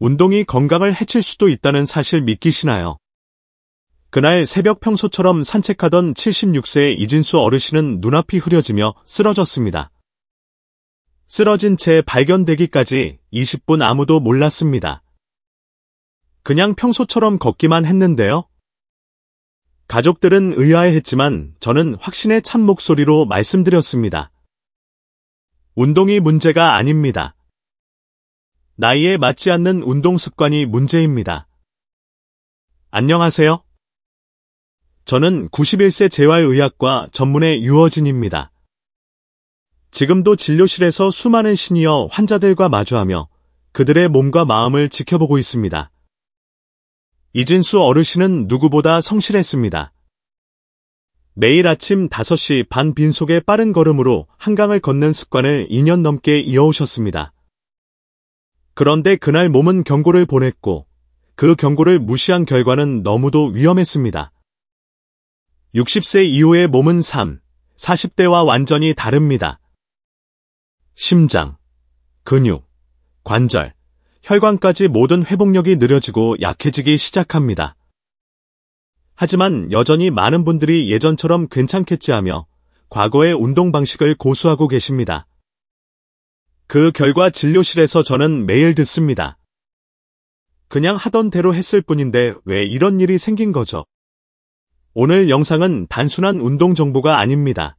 운동이 건강을 해칠 수도 있다는 사실 믿기시나요? 그날 새벽 평소처럼 산책하던 76세의 이진수 어르신은 눈앞이 흐려지며 쓰러졌습니다. 쓰러진 채 발견되기까지 20분 아무도 몰랐습니다. 그냥 평소처럼 걷기만 했는데요. 가족들은 의아해했지만 저는 확신에 찬 목소리로 말씀드렸습니다. 운동이 문제가 아닙니다. 나이에 맞지 않는 운동 습관이 문제입니다. 안녕하세요. 저는 91세 재활의학과 전문의 유어진입니다. 지금도 진료실에서 수많은 시니어 환자들과 마주하며 그들의 몸과 마음을 지켜보고 있습니다. 이진수 어르신은 누구보다 성실했습니다. 매일 아침 5시 반 빈속의 빠른 걸음으로 한강을 걷는 습관을 2년 넘게 이어오셨습니다. 그런데 그날 몸은 경고를 보냈고 그 경고를 무시한 결과는 너무도 위험했습니다. 60세 이후의 몸은 40대와 완전히 다릅니다. 심장, 근육, 관절, 혈관까지 모든 회복력이 느려지고 약해지기 시작합니다. 하지만 여전히 많은 분들이 예전처럼 괜찮겠지 하며 과거의 운동 방식을 고수하고 계십니다. 그 결과 진료실에서 저는 매일 듣습니다. 그냥 하던 대로 했을 뿐인데 왜 이런 일이 생긴 거죠? 오늘 영상은 단순한 운동 정보가 아닙니다.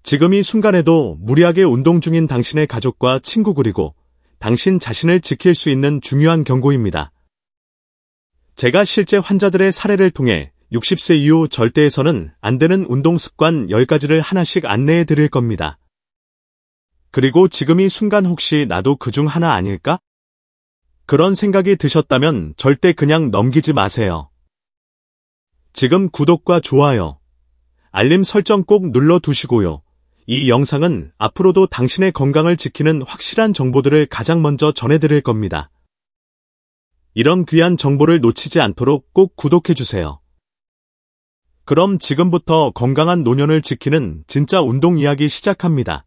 지금 이 순간에도 무리하게 운동 중인 당신의 가족과 친구 그리고 당신 자신을 지킬 수 있는 중요한 경고입니다. 제가 실제 환자들의 사례를 통해 60세 이후 절대해서는 안 되는 운동 습관 10가지를 하나씩 안내해 드릴 겁니다. 그리고 지금 이 순간 혹시 나도 그중 하나 아닐까? 그런 생각이 드셨다면 절대 그냥 넘기지 마세요. 지금 구독과 좋아요, 알림 설정 꼭 눌러두시고요. 이 영상은 앞으로도 당신의 건강을 지키는 확실한 정보들을 가장 먼저 전해드릴 겁니다. 이런 귀한 정보를 놓치지 않도록 꼭 구독해주세요. 그럼 지금부터 건강한 노년을 지키는 진짜 운동 이야기 시작합니다.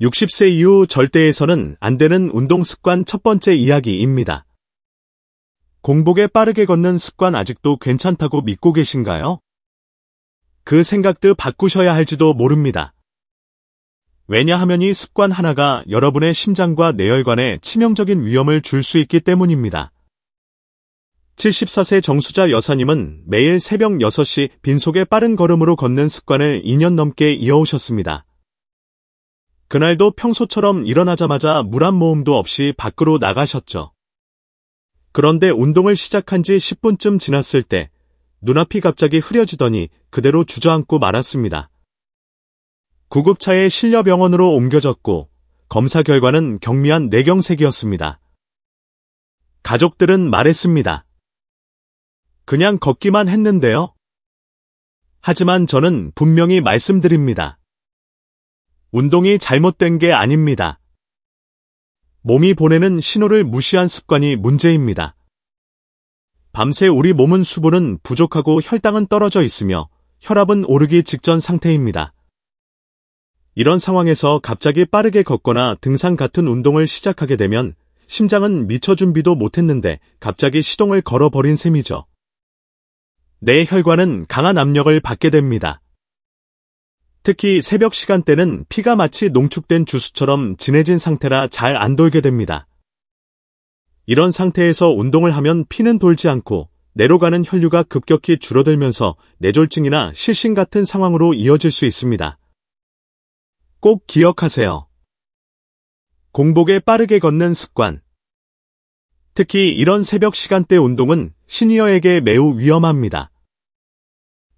60세 이후 절대해서는 안 되는 운동 습관 첫 번째 이야기입니다. 공복에 빠르게 걷는 습관 아직도 괜찮다고 믿고 계신가요? 그 생각도 바꾸셔야 할지도 모릅니다. 왜냐하면 이 습관 하나가 여러분의 심장과 뇌혈관에 치명적인 위험을 줄 수 있기 때문입니다. 74세 정수자 여사님은 매일 새벽 6시 빈속에 빠른 걸음으로 걷는 습관을 2년 넘게 이어오셨습니다. 그날도 평소처럼 일어나자마자 물 한 모금도 없이 밖으로 나가셨죠. 그런데 운동을 시작한 지 10분쯤 지났을 때 눈앞이 갑자기 흐려지더니 그대로 주저앉고 말았습니다. 구급차에 실려 병원으로 옮겨졌고 검사 결과는 경미한 뇌경색이었습니다. 가족들은 말했습니다. 그냥 걷기만 했는데요. 하지만 저는 분명히 말씀드립니다. 운동이 잘못된 게 아닙니다. 몸이 보내는 신호를 무시한 습관이 문제입니다. 밤새 우리 몸은 수분은 부족하고 혈당은 떨어져 있으며 혈압은 오르기 직전 상태입니다. 이런 상황에서 갑자기 빠르게 걷거나 등산 같은 운동을 시작하게 되면 심장은 미처 준비도 못했는데 갑자기 시동을 걸어버린 셈이죠. 내 혈관은 강한 압력을 받게 됩니다. 특히 새벽 시간대는 피가 마치 농축된 주스처럼 진해진 상태라 잘 안 돌게 됩니다. 이런 상태에서 운동을 하면 피는 돌지 않고 뇌로 가는 혈류가 급격히 줄어들면서 뇌졸중이나 실신 같은 상황으로 이어질 수 있습니다. 꼭 기억하세요. 공복에 빠르게 걷는 습관. 특히 이런 새벽 시간대 운동은 시니어에게 매우 위험합니다.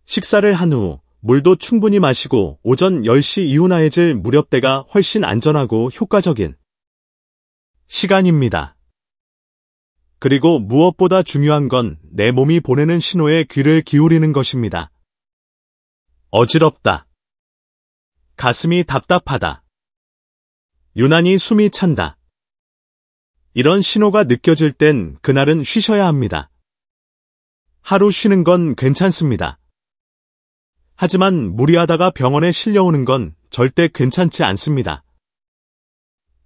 식사를 한 후 물도 충분히 마시고 오전 10시 이후나 해질 무렵대가 훨씬 안전하고 효과적인 시간입니다. 그리고 무엇보다 중요한 건 내 몸이 보내는 신호에 귀를 기울이는 것입니다. 어지럽다. 가슴이 답답하다. 유난히 숨이 찬다. 이런 신호가 느껴질 땐 그날은 쉬셔야 합니다. 하루 쉬는 건 괜찮습니다. 하지만 무리하다가 병원에 실려오는 건 절대 괜찮지 않습니다.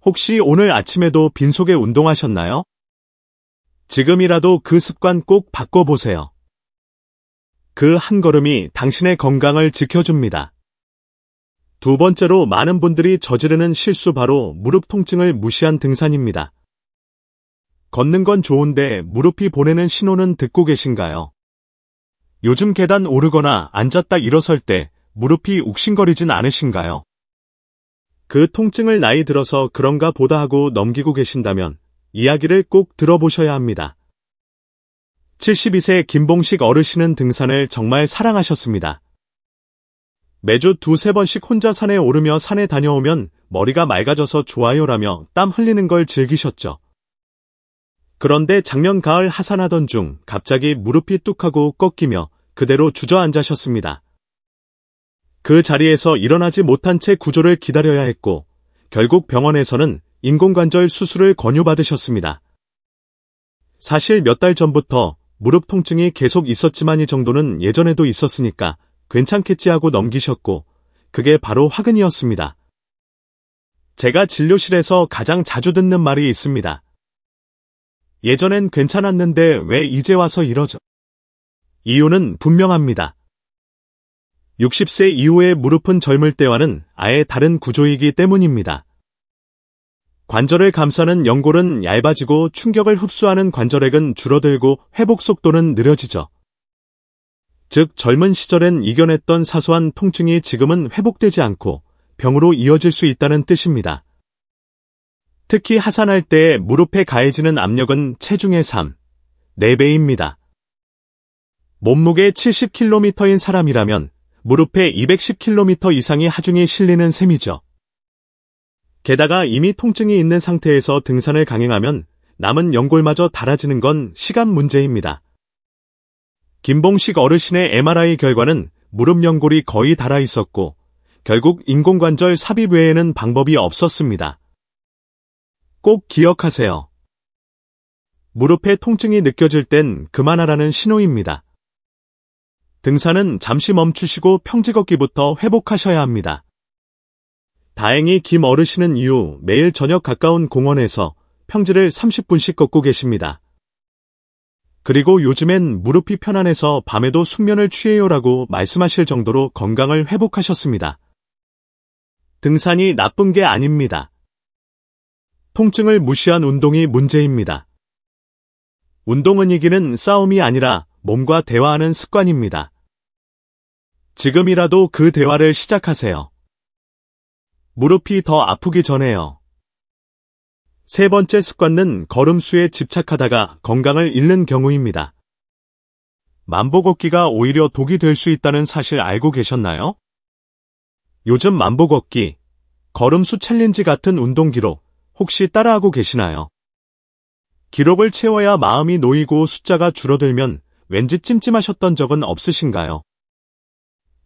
혹시 오늘 아침에도 빈속에 운동하셨나요? 지금이라도 그 습관 꼭 바꿔보세요. 그 한 걸음이 당신의 건강을 지켜줍니다. 두 번째로 많은 분들이 저지르는 실수 바로 무릎 통증을 무시한 등산입니다. 걷는 건 좋은데 무릎이 보내는 신호는 듣고 계신가요? 요즘 계단 오르거나 앉았다 일어설 때 무릎이 욱신거리진 않으신가요? 그 통증을 나이 들어서 그런가 보다 하고 넘기고 계신다면 이야기를 꼭 들어보셔야 합니다. 72세 김봉식 어르신은 등산을 정말 사랑하셨습니다. 매주 2-3번씩 혼자 산에 오르며 산에 다녀오면 머리가 맑아져서 좋아요라며 땀 흘리는 걸 즐기셨죠. 그런데 작년 가을 하산하던 중 갑자기 무릎이 뚝하고 꺾이며 그대로 주저앉으셨습니다. 그 자리에서 일어나지 못한 채 구조를 기다려야 했고 결국 병원에서는 인공관절 수술을 권유받으셨습니다. 사실 몇 달 전부터 무릎 통증이 계속 있었지만 이 정도는 예전에도 있었으니까 괜찮겠지 하고 넘기셨고 그게 바로 화근이었습니다. 제가 진료실에서 가장 자주 듣는 말이 있습니다. 예전엔 괜찮았는데 왜 이제 와서 이러죠? 이유는 분명합니다. 60세 이후의 무릎은 젊을 때와는 아예 다른 구조이기 때문입니다. 관절을 감싸는 연골은 얇아지고 충격을 흡수하는 관절액은 줄어들고 회복 속도는 느려지죠. 즉 젊은 시절엔 이겨냈던 사소한 통증이 지금은 회복되지 않고 병으로 이어질 수 있다는 뜻입니다. 특히 하산할 때 무릎에 가해지는 압력은 체중의 4배입니다. 몸무게 70kg인 사람이라면 무릎에 210kg 이상의 하중이 실리는 셈이죠. 게다가 이미 통증이 있는 상태에서 등산을 강행하면 남은 연골마저 닳아지는 건 시간 문제입니다. 김봉식 어르신의 MRI 결과는 무릎 연골이 거의 닳아 있었고 결국 인공관절 삽입 외에는 방법이 없었습니다. 꼭 기억하세요. 무릎에 통증이 느껴질 땐 그만하라는 신호입니다. 등산은 잠시 멈추시고 평지 걷기부터 회복하셔야 합니다. 다행히 김 어르신은 이후 매일 저녁 가까운 공원에서 평지를 30분씩 걷고 계십니다. 그리고 요즘엔 무릎이 편안해서 밤에도 숙면을 취해요라고 말씀하실 정도로 건강을 회복하셨습니다. 등산이 나쁜 게 아닙니다. 통증을 무시한 운동이 문제입니다. 운동은 이기는 싸움이 아니라 몸과 대화하는 습관입니다. 지금이라도 그 대화를 시작하세요. 무릎이 더 아프기 전에요. 세 번째 습관은 걸음수에 집착하다가 건강을 잃는 경우입니다. 만보 걷기가 오히려 독이 될 수 있다는 사실 알고 계셨나요? 요즘 만보 걷기, 걸음수 챌린지 같은 운동 기록 혹시 따라하고 계시나요? 기록을 채워야 마음이 놓이고 숫자가 줄어들면 왠지 찜찜하셨던 적은 없으신가요?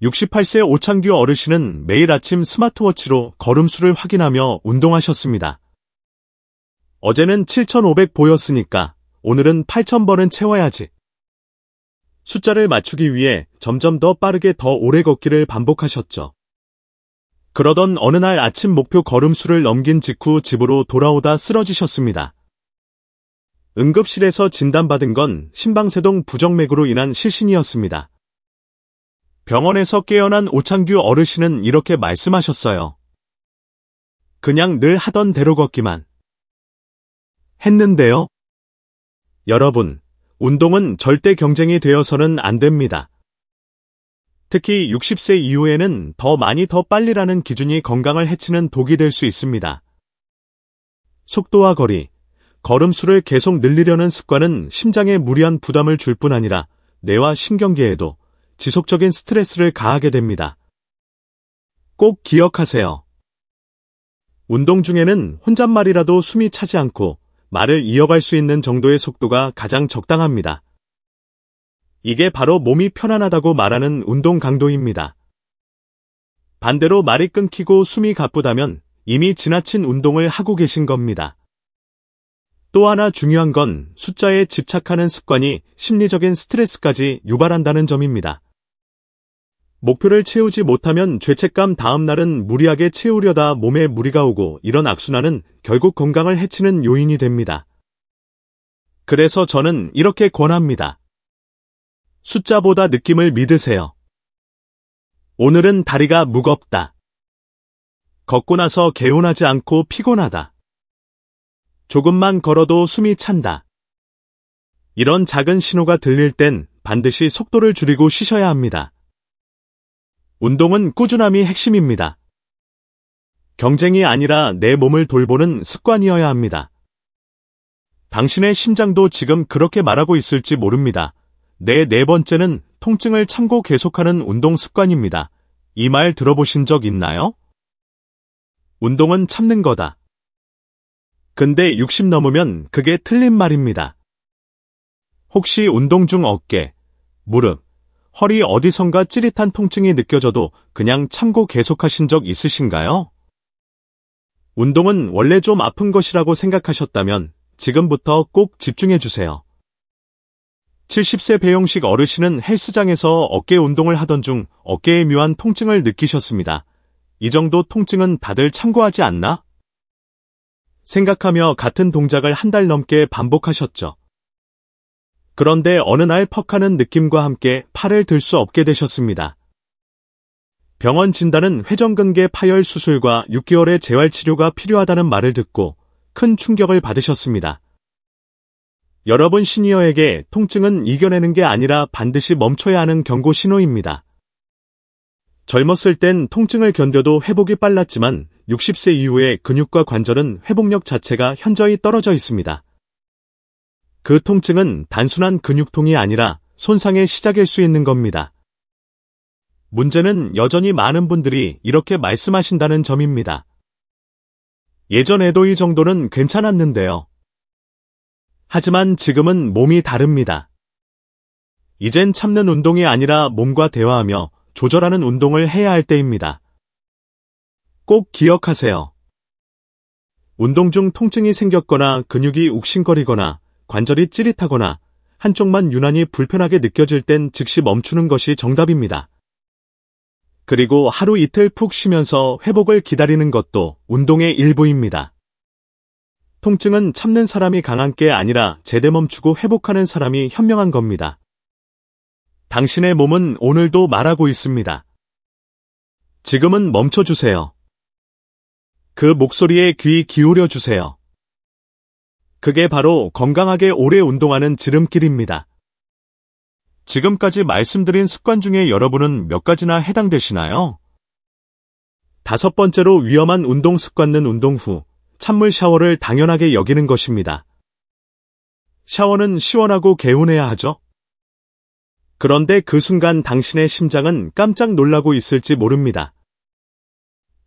68세 오창규 어르신은 매일 아침 스마트워치로 걸음수를 확인하며 운동하셨습니다. 어제는 7,500 보였으니까 오늘은 8,000번은 채워야지. 숫자를 맞추기 위해 점점 더 빠르게 더 오래 걷기를 반복하셨죠. 그러던 어느 날 아침 목표 걸음수를 넘긴 직후 집으로 돌아오다 쓰러지셨습니다. 응급실에서 진단받은 건 심방세동 부정맥으로 인한 실신이었습니다. 병원에서 깨어난 오창규 어르신은 이렇게 말씀하셨어요. 그냥 늘 하던 대로 걷기만 했는데요. 여러분, 운동은 절대 경쟁이 되어서는 안 됩니다. 특히 60세 이후에는 더 많이 더 빨리라는 기준이 건강을 해치는 독이 될 수 있습니다. 속도와 거리, 걸음수를 계속 늘리려는 습관은 심장에 무리한 부담을 줄 뿐 아니라 뇌와 신경계에도 지속적인 스트레스를 가하게 됩니다. 꼭 기억하세요. 운동 중에는 혼잣말이라도 숨이 차지 않고 말을 이어갈 수 있는 정도의 속도가 가장 적당합니다. 이게 바로 몸이 편안하다고 말하는 운동 강도입니다. 반대로 말이 끊기고 숨이 가쁘다면 이미 지나친 운동을 하고 계신 겁니다. 또 하나 중요한 건 숫자에 집착하는 습관이 심리적인 스트레스까지 유발한다는 점입니다. 목표를 채우지 못하면 죄책감 다음 날은 무리하게 채우려다 몸에 무리가 오고 이런 악순환은 결국 건강을 해치는 요인이 됩니다. 그래서 저는 이렇게 권합니다. 숫자보다 느낌을 믿으세요. 오늘은 다리가 무겁다. 걷고 나서 개운하지 않고 피곤하다. 조금만 걸어도 숨이 찬다. 이런 작은 신호가 들릴 땐 반드시 속도를 줄이고 쉬셔야 합니다. 운동은 꾸준함이 핵심입니다. 경쟁이 아니라 내 몸을 돌보는 습관이어야 합니다. 당신의 심장도 지금 그렇게 말하고 있을지 모릅니다. 내 네 번째는 통증을 참고 계속하는 운동 습관입니다. 이 말 들어보신 적 있나요? 운동은 참는 거다. 근데 60 넘으면 그게 틀린 말입니다. 혹시 운동 중 어깨, 무릎, 허리 어디선가 찌릿한 통증이 느껴져도 그냥 참고 계속하신 적 있으신가요? 운동은 원래 좀 아픈 것이라고 생각하셨다면 지금부터 꼭 집중해 주세요. 70세 배용식 어르신은 헬스장에서 어깨 운동을 하던 중 어깨에 묘한 통증을 느끼셨습니다. 이 정도 통증은 다들 참고하지 않나? 생각하며 같은 동작을 한 달 넘게 반복하셨죠. 그런데 어느 날 퍽하는 느낌과 함께 팔을 들 수 없게 되셨습니다. 병원 진단은 회전근개 파열 수술과 6개월의 재활치료가 필요하다는 말을 듣고 큰 충격을 받으셨습니다. 여러분 시니어에게 통증은 이겨내는 게 아니라 반드시 멈춰야 하는 경고 신호입니다. 젊었을 땐 통증을 견뎌도 회복이 빨랐지만 60세 이후에 근육과 관절은 회복력 자체가 현저히 떨어져 있습니다. 그 통증은 단순한 근육통이 아니라 손상의 시작일 수 있는 겁니다. 문제는 여전히 많은 분들이 이렇게 말씀하신다는 점입니다. 예전에도 이 정도는 괜찮았는데요. 하지만 지금은 몸이 다릅니다. 이젠 참는 운동이 아니라 몸과 대화하며 조절하는 운동을 해야 할 때입니다. 꼭 기억하세요. 운동 중 통증이 생겼거나 근육이 욱신거리거나 관절이 찌릿하거나 한쪽만 유난히 불편하게 느껴질 땐 즉시 멈추는 것이 정답입니다. 그리고 하루 이틀 푹 쉬면서 회복을 기다리는 것도 운동의 일부입니다. 통증은 참는 사람이 강한 게 아니라 제대 멈추고 회복하는 사람이 현명한 겁니다. 당신의 몸은 오늘도 말하고 있습니다. 지금은 멈춰주세요. 그 목소리에 귀 기울여주세요. 그게 바로 건강하게 오래 운동하는 지름길입니다. 지금까지 말씀드린 습관 중에 여러분은 몇 가지나 해당되시나요? 5번째로 위험한 운동 습관은 운동 후 찬물 샤워를 당연하게 여기는 것입니다. 샤워는 시원하고 개운해야 하죠? 그런데 그 순간 당신의 심장은 깜짝 놀라고 있을지 모릅니다.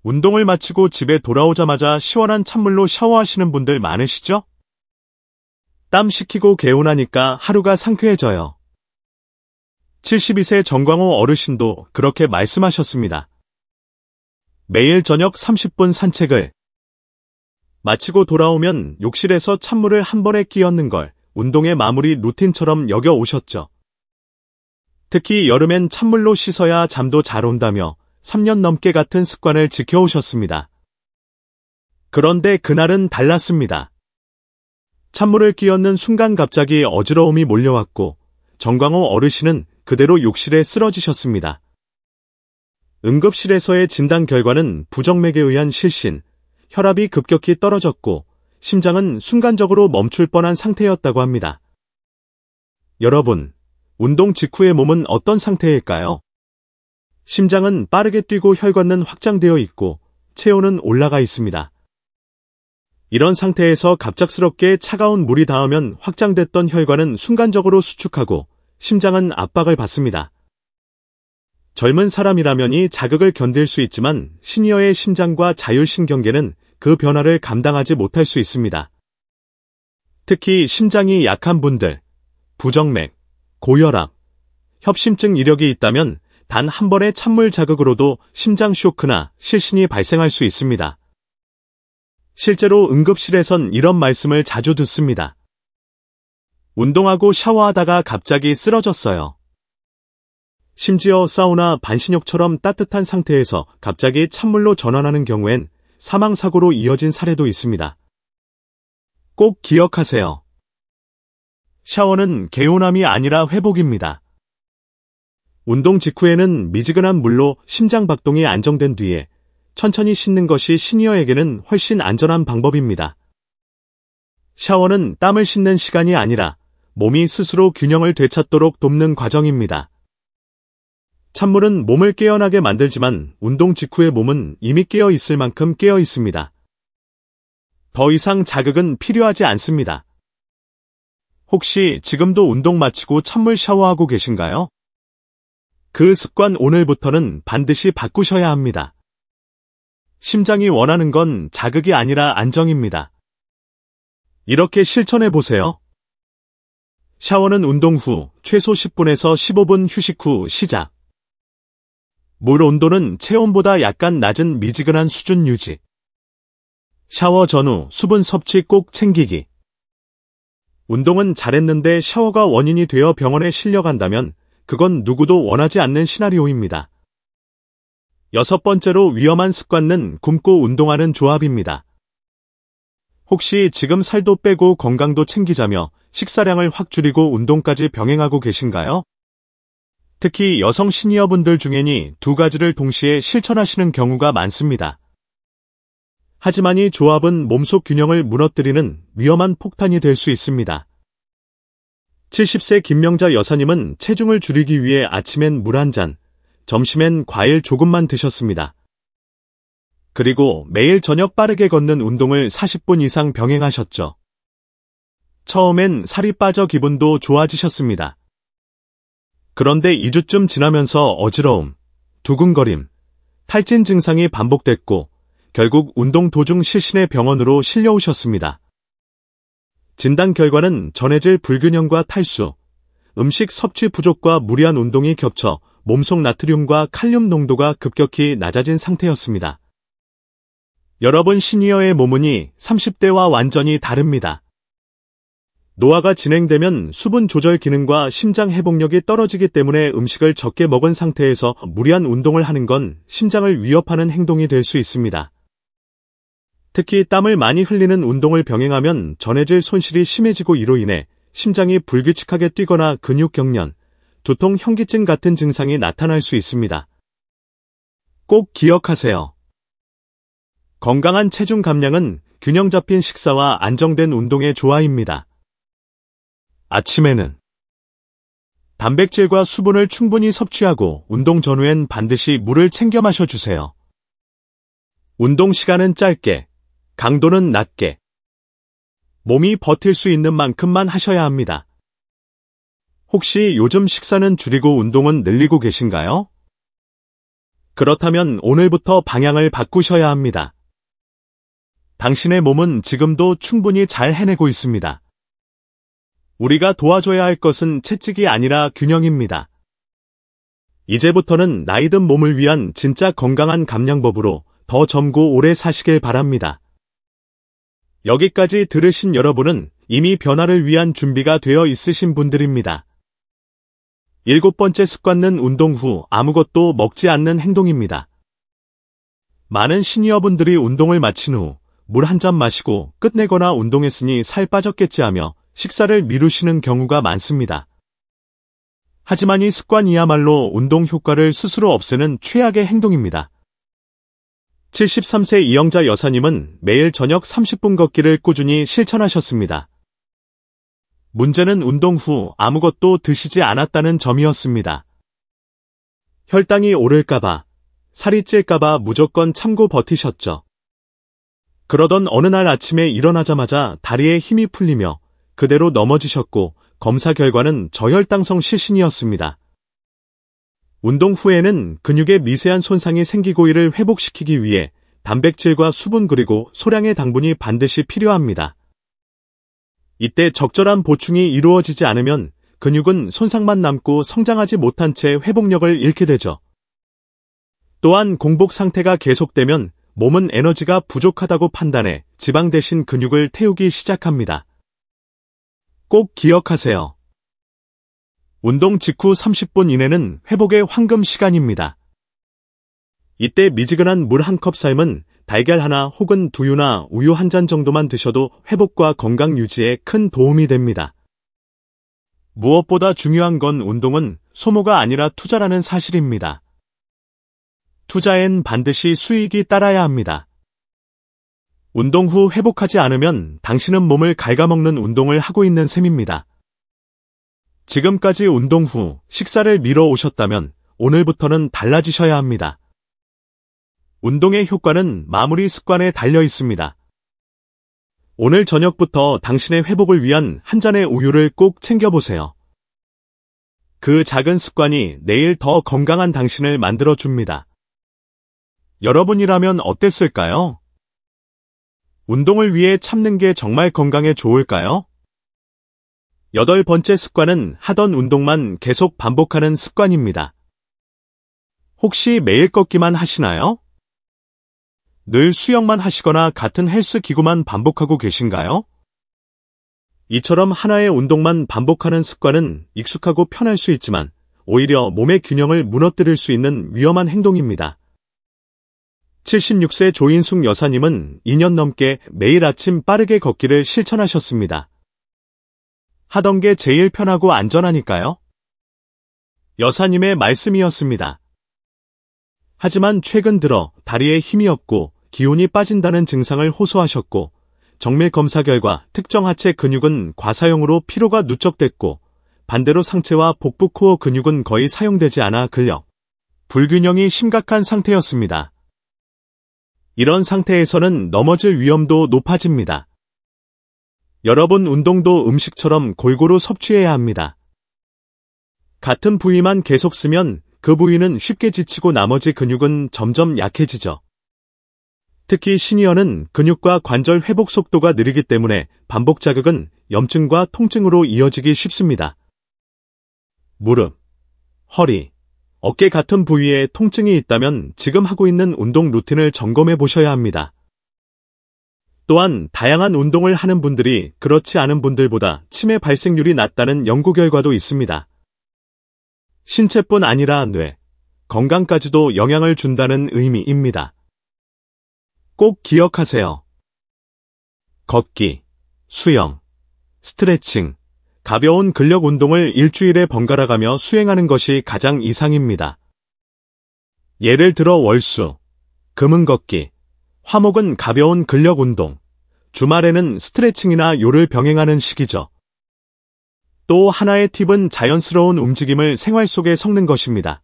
운동을 마치고 집에 돌아오자마자 시원한 찬물로 샤워하시는 분들 많으시죠? 땀 식히고 개운하니까 하루가 상쾌해져요. 72세 정광호 어르신도 그렇게 말씀하셨습니다. 매일 저녁 30분 산책을 마치고 돌아오면 욕실에서 찬물을 한 번에 끼얹는 걸 운동의 마무리 루틴처럼 여겨 오셨죠. 특히 여름엔 찬물로 씻어야 잠도 잘 온다며 3년 넘게 같은 습관을 지켜오셨습니다. 그런데 그날은 달랐습니다. 찬물을 끼얹는 순간 갑자기 어지러움이 몰려왔고 정광호 어르신은 그대로 욕실에 쓰러지셨습니다. 응급실에서의 진단 결과는 부정맥에 의한 실신, 혈압이 급격히 떨어졌고 심장은 순간적으로 멈출 뻔한 상태였다고 합니다. 여러분, 운동 직후의 몸은 어떤 상태일까요? 심장은 빠르게 뛰고 혈관은 확장되어 있고 체온은 올라가 있습니다. 이런 상태에서 갑작스럽게 차가운 물이 닿으면 확장됐던 혈관은 순간적으로 수축하고 심장은 압박을 받습니다. 젊은 사람이라면 이 자극을 견딜 수 있지만 시니어의 심장과 자율신경계는 그 변화를 감당하지 못할 수 있습니다. 특히 심장이 약한 분들, 부정맥, 고혈압, 협심증 이력이 있다면 단 한 번의 찬물 자극으로도 심장 쇼크나 실신이 발생할 수 있습니다. 실제로 응급실에선 이런 말씀을 자주 듣습니다. 운동하고 샤워하다가 갑자기 쓰러졌어요. 심지어 사우나 반신욕처럼 따뜻한 상태에서 갑자기 찬물로 전환하는 경우엔 사망사고로 이어진 사례도 있습니다. 꼭 기억하세요. 샤워는 개운함이 아니라 회복입니다. 운동 직후에는 미지근한 물로 심장 박동이 안정된 뒤에 천천히 씻는 것이 시니어에게는 훨씬 안전한 방법입니다. 샤워는 땀을 씻는 시간이 아니라 몸이 스스로 균형을 되찾도록 돕는 과정입니다. 찬물은 몸을 깨어나게 만들지만 운동 직후의 몸은 이미 깨어 있을 만큼 깨어 있습니다. 더 이상 자극은 필요하지 않습니다. 혹시 지금도 운동 마치고 찬물 샤워하고 계신가요? 그 습관 오늘부터는 반드시 바꾸셔야 합니다. 심장이 원하는 건 자극이 아니라 안정입니다. 이렇게 실천해 보세요. 샤워는 운동 후 최소 10분에서 15분 휴식 후 시작. 물 온도는 체온보다 약간 낮은 미지근한 수준 유지. 샤워 전후 수분 섭취 꼭 챙기기. 운동은 잘했는데 샤워가 원인이 되어 병원에 실려간다면 그건 누구도 원하지 않는 시나리오입니다. 6번째로 위험한 습관은 굶고 운동하는 조합입니다. 혹시 지금 살도 빼고 건강도 챙기자며 식사량을 확 줄이고 운동까지 병행하고 계신가요? 특히 여성 시니어분들 중에는 두 가지를 동시에 실천하시는 경우가 많습니다. 하지만 이 조합은 몸속 균형을 무너뜨리는 위험한 폭탄이 될 수 있습니다. 70세 김명자 여사님은 체중을 줄이기 위해 아침엔 물 한 잔, 점심엔 과일 조금만 드셨습니다. 그리고 매일 저녁 빠르게 걷는 운동을 40분 이상 병행하셨죠. 처음엔 살이 빠져 기분도 좋아지셨습니다. 그런데 2주쯤 지나면서 어지러움, 두근거림, 탈진 증상이 반복됐고 결국 운동 도중 실신의 병원으로 실려오셨습니다. 진단 결과는 전해질 불균형과 탈수, 음식 섭취 부족과 무리한 운동이 겹쳐 몸속 나트륨과 칼륨 농도가 급격히 낮아진 상태였습니다. 여러분 시니어의 몸은이 30대와 완전히 다릅니다. 노화가 진행되면 수분 조절 기능과 심장 회복력이 떨어지기 때문에 음식을 적게 먹은 상태에서 무리한 운동을 하는 건 심장을 위협하는 행동이 될 수 있습니다. 특히 땀을 많이 흘리는 운동을 병행하면 전해질 손실이 심해지고 이로 인해 심장이 불규칙하게 뛰거나 근육 경련, 두통, 현기증 같은 증상이 나타날 수 있습니다. 꼭 기억하세요. 건강한 체중 감량은 균형 잡힌 식사와 안정된 운동의 조화입니다. 아침에는 단백질과 수분을 충분히 섭취하고 운동 전후엔 반드시 물을 챙겨 마셔주세요. 운동 시간은 짧게, 강도는 낮게. 몸이 버틸 수 있는 만큼만 하셔야 합니다. 혹시 요즘 식사는 줄이고 운동은 늘리고 계신가요? 그렇다면 오늘부터 방향을 바꾸셔야 합니다. 당신의 몸은 지금도 충분히 잘 해내고 있습니다. 우리가 도와줘야 할 것은 채찍이 아니라 균형입니다. 이제부터는 나이든 몸을 위한 진짜 건강한 감량법으로 더 젊고 오래 사시길 바랍니다. 여기까지 들으신 여러분은 이미 변화를 위한 준비가 되어 있으신 분들입니다. 7번째 습관은 운동 후 아무것도 먹지 않는 행동입니다. 많은 시니어분들이 운동을 마친 후 물 한 잔 마시고 끝내거나 운동했으니 살 빠졌겠지 하며 식사를 미루시는 경우가 많습니다. 하지만 이 습관이야말로 운동 효과를 스스로 없애는 최악의 행동입니다. 73세 이영자 여사님은 매일 저녁 30분 걷기를 꾸준히 실천하셨습니다. 문제는 운동 후 아무것도 드시지 않았다는 점이었습니다. 혈당이 오를까봐, 살이 찔까봐 무조건 참고 버티셨죠. 그러던 어느 날 아침에 일어나자마자 다리에 힘이 풀리며 그대로 넘어지셨고 검사 결과는 저혈당성 실신이었습니다. 운동 후에는 근육에 미세한 손상이 생기고 이를 회복시키기 위해 단백질과 수분 그리고 소량의 당분이 반드시 필요합니다. 이때 적절한 보충이 이루어지지 않으면 근육은 손상만 남고 성장하지 못한 채 회복력을 잃게 되죠. 또한 공복 상태가 계속되면 몸은 에너지가 부족하다고 판단해 지방 대신 근육을 태우기 시작합니다. 꼭 기억하세요. 운동 직후 30분 이내는 회복의 황금 시간입니다. 이때 미지근한 물 한 컵 삶은 달걀 하나 혹은 두유나 우유 한 잔 정도만 드셔도 회복과 건강 유지에 큰 도움이 됩니다. 무엇보다 중요한 건 운동은 소모가 아니라 투자라는 사실입니다. 투자엔 반드시 수익이 따라야 합니다. 운동 후 회복하지 않으면 당신은 몸을 갉아먹는 운동을 하고 있는 셈입니다. 지금까지 운동 후 식사를 미뤄 오셨다면 오늘부터는 달라지셔야 합니다. 운동의 효과는 마무리 습관에 달려 있습니다. 오늘 저녁부터 당신의 회복을 위한 한 잔의 우유를 꼭 챙겨보세요. 그 작은 습관이 내일 더 건강한 당신을 만들어줍니다. 여러분이라면 어땠을까요? 운동을 위해 참는 게 정말 건강에 좋을까요? 8번째 습관은 하던 운동만 계속 반복하는 습관입니다. 혹시 매일 걷기만 하시나요? 늘 수영만 하시거나 같은 헬스 기구만 반복하고 계신가요? 이처럼 하나의 운동만 반복하는 습관은 익숙하고 편할 수 있지만 오히려 몸의 균형을 무너뜨릴 수 있는 위험한 행동입니다. 76세 조인숙 여사님은 2년 넘게 매일 아침 빠르게 걷기를 실천하셨습니다. 하던 게 제일 편하고 안전하니까요. 여사님의 말씀이었습니다. 하지만 최근 들어 다리에 힘이 없고 기운이 빠진다는 증상을 호소하셨고 정밀 검사 결과 특정 하체 근육은 과사용으로 피로가 누적됐고 반대로 상체와 복부 코어 근육은 거의 사용되지 않아 근력 불균형이 심각한 상태였습니다. 이런 상태에서는 넘어질 위험도 높아집니다. 여러분 운동도 음식처럼 골고루 섭취해야 합니다. 같은 부위만 계속 쓰면 그 부위는 쉽게 지치고 나머지 근육은 점점 약해지죠. 특히 시니어는 근육과 관절 회복 속도가 느리기 때문에 반복 자극은 염증과 통증으로 이어지기 쉽습니다. 무릎, 허리, 어깨 같은 부위에 통증이 있다면 지금 하고 있는 운동 루틴을 점검해 보셔야 합니다. 또한 다양한 운동을 하는 분들이 그렇지 않은 분들보다 치매 발생률이 낮다는 연구 결과도 있습니다. 신체뿐 아니라 뇌, 건강까지도 영향을 준다는 의미입니다. 꼭 기억하세요. 걷기, 수영, 스트레칭, 가벼운 근력 운동을 일주일에 번갈아 가며 수행하는 것이 가장 이상입니다. 예를 들어 월수, 금은 걷기, 화목은 가벼운 근력 운동, 주말에는 스트레칭이나 요를 병행하는 시기죠. 또 하나의 팁은 자연스러운 움직임을 생활 속에 섞는 것입니다.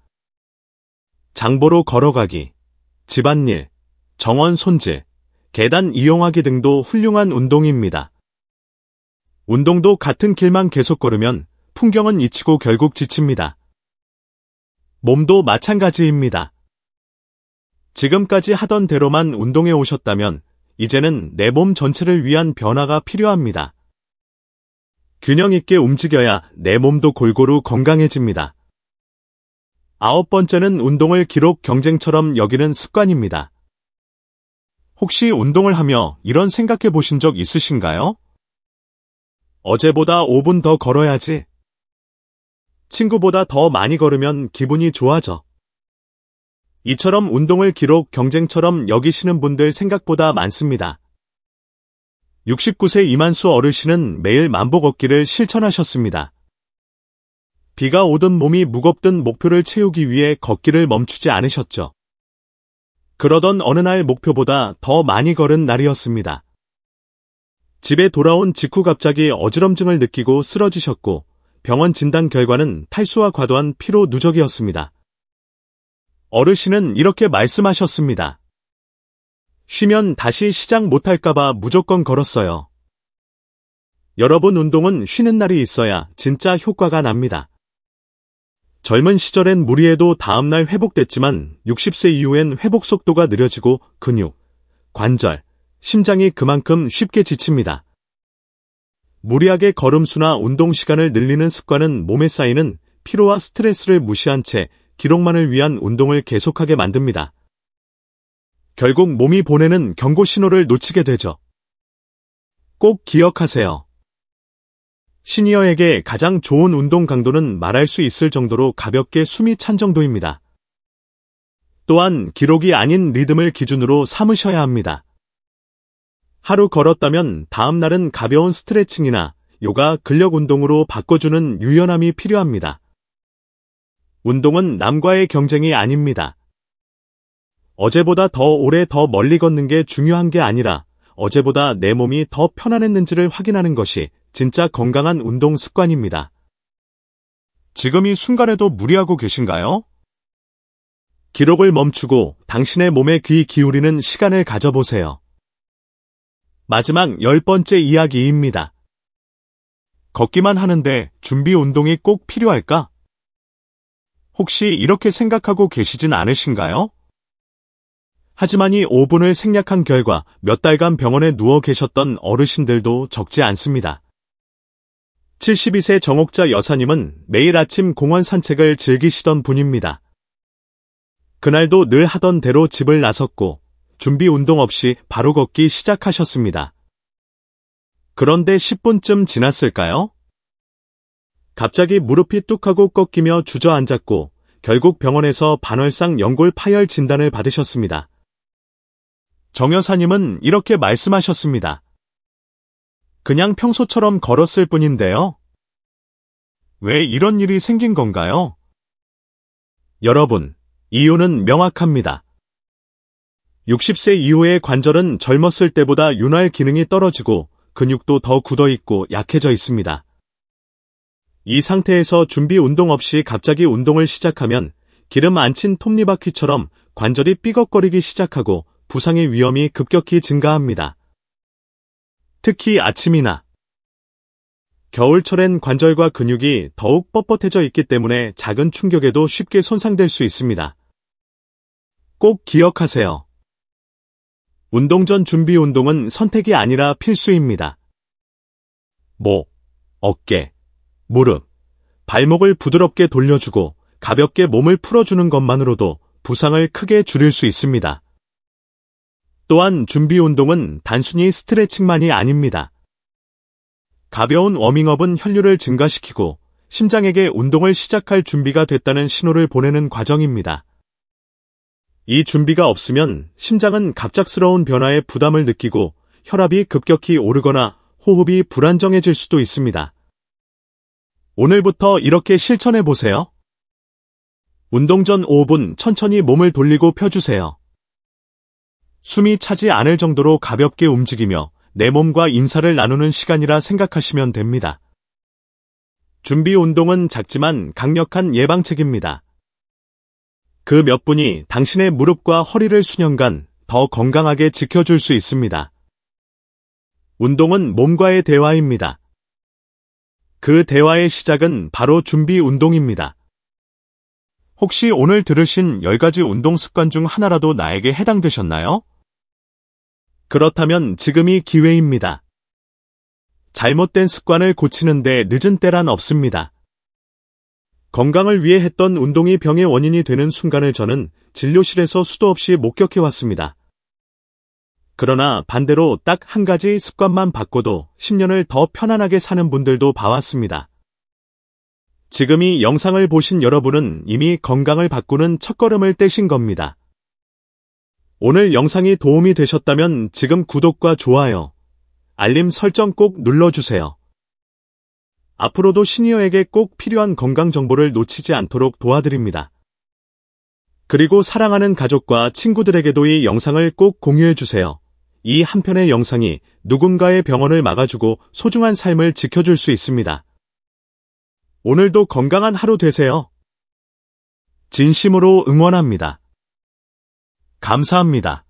장보러 걸어가기, 집안일, 정원 손질, 계단 이용하기 등도 훌륭한 운동입니다. 운동도 같은 길만 계속 걸으면 풍경은 잊히고 결국 지칩니다. 몸도 마찬가지입니다. 지금까지 하던 대로만 운동해 오셨다면 이제는 내 몸 전체를 위한 변화가 필요합니다. 균형 있게 움직여야 내 몸도 골고루 건강해집니다. 9번째는 운동을 기록 경쟁처럼 여기는 습관입니다. 혹시 운동을 하며 이런 생각해 보신 적 있으신가요? 어제보다 5분 더 걸어야지. 친구보다 더 많이 걸으면 기분이 좋아져. 이처럼 운동을 기록 경쟁처럼 여기시는 분들 생각보다 많습니다. 69세 이만수 어르신은 매일 만보 걷기를 실천하셨습니다. 비가 오든 몸이 무겁든 목표를 채우기 위해 걷기를 멈추지 않으셨죠. 그러던 어느 날 목표보다 더 많이 걸은 날이었습니다. 집에 돌아온 직후 갑자기 어지럼증을 느끼고 쓰러지셨고 병원 진단 결과는 탈수와 과도한 피로 누적이었습니다. 어르신은 이렇게 말씀하셨습니다. 쉬면 다시 시작 못할까봐 무조건 걸었어요. 여러분 운동은 쉬는 날이 있어야 진짜 효과가 납니다. 젊은 시절엔 무리해도 다음날 회복됐지만 60세 이후엔 회복 속도가 느려지고 근육, 관절, 심장이 그만큼 쉽게 지칩니다. 무리하게 걸음수나 운동 시간을 늘리는 습관은 몸에 쌓이는 피로와 스트레스를 무시한 채 기록만을 위한 운동을 계속하게 만듭니다. 결국 몸이 보내는 경고 신호를 놓치게 되죠. 꼭 기억하세요. 시니어에게 가장 좋은 운동 강도는 말할 수 있을 정도로 가볍게 숨이 찬 정도입니다. 또한 기록이 아닌 리듬을 기준으로 삼으셔야 합니다. 하루 걸었다면 다음 날은 가벼운 스트레칭이나 요가 근력 운동으로 바꿔주는 유연함이 필요합니다. 운동은 남과의 경쟁이 아닙니다. 어제보다 더 오래 더 멀리 걷는 게 중요한 게 아니라 어제보다 내 몸이 더 편안했는지를 확인하는 것이 진짜 건강한 운동 습관입니다. 지금 이 순간에도 무리하고 계신가요? 기록을 멈추고 당신의 몸에 귀 기울이는 시간을 가져보세요. 마지막 10번째 이야기입니다. 걷기만 하는데 준비 운동이 꼭 필요할까? 혹시 이렇게 생각하고 계시진 않으신가요? 하지만 이 5분을 생략한 결과 몇 달간 병원에 누워 계셨던 어르신들도 적지 않습니다. 72세 정옥자 여사님은 매일 아침 공원 산책을 즐기시던 분입니다. 그날도 늘 하던 대로 집을 나섰고 준비 운동 없이 바로 걷기 시작하셨습니다. 그런데 10분쯤 지났을까요? 갑자기 무릎이 뚝 하고 꺾이며 주저앉았고 결국 병원에서 반월상 연골 파열 진단을 받으셨습니다. 정 여사님은 이렇게 말씀하셨습니다. 그냥 평소처럼 걸었을 뿐인데요. 왜 이런 일이 생긴 건가요? 여러분, 이유는 명확합니다. 60세 이후의 관절은 젊었을 때보다 윤활 기능이 떨어지고 근육도 더 굳어있고 약해져 있습니다. 이 상태에서 준비 운동 없이 갑자기 운동을 시작하면 기름 안 친 톱니바퀴처럼 관절이 삐걱거리기 시작하고 부상의 위험이 급격히 증가합니다. 특히 아침이나 겨울철엔 관절과 근육이 더욱 뻣뻣해져 있기 때문에 작은 충격에도 쉽게 손상될 수 있습니다. 꼭 기억하세요. 운동 전 준비 운동은 선택이 아니라 필수입니다. 목, 어깨, 무릎, 발목을 부드럽게 돌려주고 가볍게 몸을 풀어주는 것만으로도 부상을 크게 줄일 수 있습니다. 또한 준비 운동은 단순히 스트레칭만이 아닙니다. 가벼운 워밍업은 혈류를 증가시키고 심장에게 운동을 시작할 준비가 됐다는 신호를 보내는 과정입니다. 이 준비가 없으면 심장은 갑작스러운 변화에 부담을 느끼고 혈압이 급격히 오르거나 호흡이 불안정해질 수도 있습니다. 오늘부터 이렇게 실천해 보세요. 운동 전 5분 천천히 몸을 돌리고 펴주세요. 숨이 차지 않을 정도로 가볍게 움직이며 내 몸과 인사를 나누는 시간이라 생각하시면 됩니다. 준비 운동은 작지만 강력한 예방책입니다. 그 몇 분이 당신의 무릎과 허리를 수년간 더 건강하게 지켜줄 수 있습니다. 운동은 몸과의 대화입니다. 그 대화의 시작은 바로 준비 운동입니다. 혹시 오늘 들으신 10가지 운동 습관 중 하나라도 나에게 해당되셨나요? 그렇다면 지금이 기회입니다. 잘못된 습관을 고치는데 늦은 때란 없습니다. 건강을 위해 했던 운동이 병의 원인이 되는 순간을 저는 진료실에서 수도 없이 목격해왔습니다. 그러나 반대로 딱 한 가지 습관만 바꿔도 10년을 더 편안하게 사는 분들도 봐왔습니다. 지금 이 영상을 보신 여러분은 이미 건강을 바꾸는 첫걸음을 떼신 겁니다. 오늘 영상이 도움이 되셨다면 지금 구독과 좋아요, 알림 설정 꼭 눌러주세요. 앞으로도 시니어에게 꼭 필요한 건강 정보를 놓치지 않도록 도와드립니다. 그리고 사랑하는 가족과 친구들에게도 이 영상을 꼭 공유해주세요. 이 한 편의 영상이 누군가의 병원을 막아주고 소중한 삶을 지켜줄 수 있습니다. 오늘도 건강한 하루 되세요. 진심으로 응원합니다. 감사합니다.